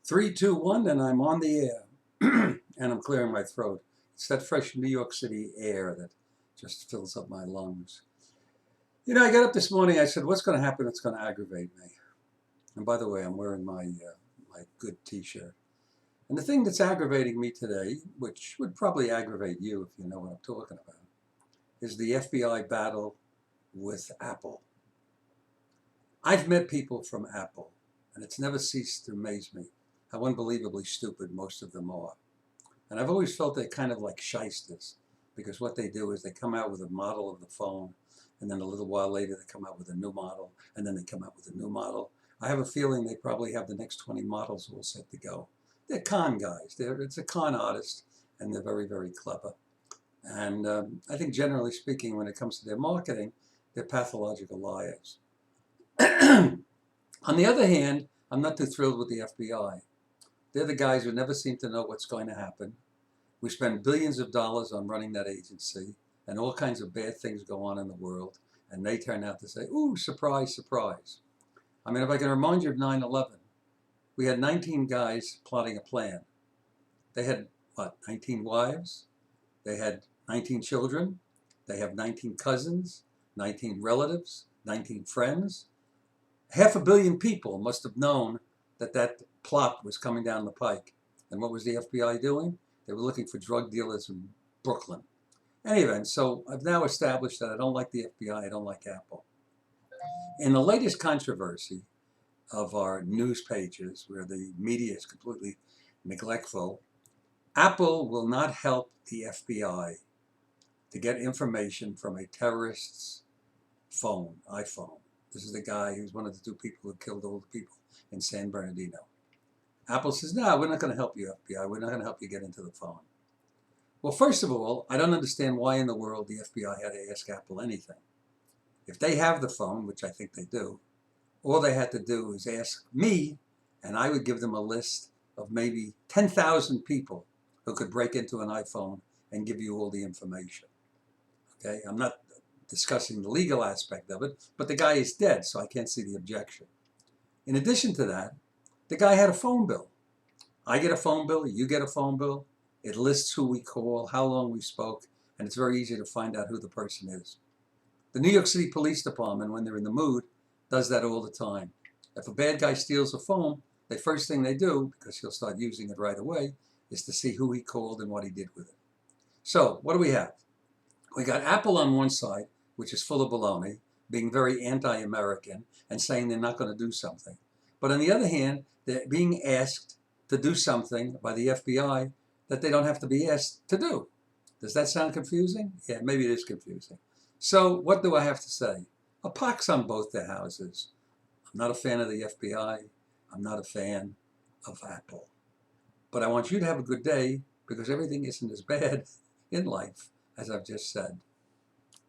Three, two, one, and I'm on the air. And I'm clearing my throat. It's that fresh New York City air that just fills up my lungs. I got up this morning. I said, what's going to happen that's going to aggravate me? And by the way, I'm wearing my good T-shirt. And the thing that's aggravating me today, which would probably aggravate you if you know what I'm talking about, is the FBI battle with Apple. I've met people from Apple, and it's never ceased to amaze me how unbelievably stupid most of them are. And I've always felt they're kind of like shysters, because what they do is they come out with a model of the phone, and then a little while later they come out with a new model, and then they come out with a new model. I have a feeling they probably have the next 20 models all set to go. They're con guys. It's a con artist, and they're very, very clever. And I think generally speaking, when it comes to their marketing, they're pathological liars. On the other hand, I'm not too thrilled with the FBI. They're the guys who never seem to know what's going to happen. We spend billions of dollars on running that agency, and all kinds of bad things go on in the world, and they turn out to say, ooh, surprise, surprise. I mean, if I can remind you of 9/11, we had 19 guys plotting a plan. They had, 19 wives? They had 19 children. They have 19 cousins, 19 relatives, 19 friends. 500 million people must have known that that plot was coming down the pike. And what was the FBI doing? They were looking for drug dealers in Brooklyn. Anyway, so I've now established that I don't like the FBI, I don't like Apple. In the latest controversy of our news pages, where the media is completely neglectful, Apple will not help the FBI to get information from a terrorist's phone, iPhone. This is the guy who's one of the two people who killed all the people in San Bernardino. Apple says, no, we're not going to help you, FBI. We're not going to help you get into the phone. Well, first of all, I don't understand why in the world the FBI had to ask Apple anything. If they have the phone, which I think they do, all they had to do is ask me, and I would give them a list of maybe 10,000 people who could break into an iPhone and give you all the information. Okay, I'm not discussing the legal aspect of it, but the guy is dead, so I can't see the objection. In addition to that, the guy had a phone bill. I get a phone bill, you get a phone bill. It lists who we call, how long we spoke, and it's very easy to find out who the person is. The New York City Police Department, when they're in the mood, does that all the time. If a bad guy steals a phone, the first thing they do, because he'll start using it right away, is to see who he called and what he did with it. So, what do we have? We got Apple on one side, which is full of baloney, being very anti-American and saying they're not going to do something. But on the other hand, they're being asked to do something by the FBI that they don't have to be asked to do. Does that sound confusing? Yeah, maybe it is confusing. So what do I have to say? A pox on both their houses. I'm not a fan of the FBI. I'm not a fan of Apple. But I want you to have a good day, because everything isn't as bad in life as I've just said.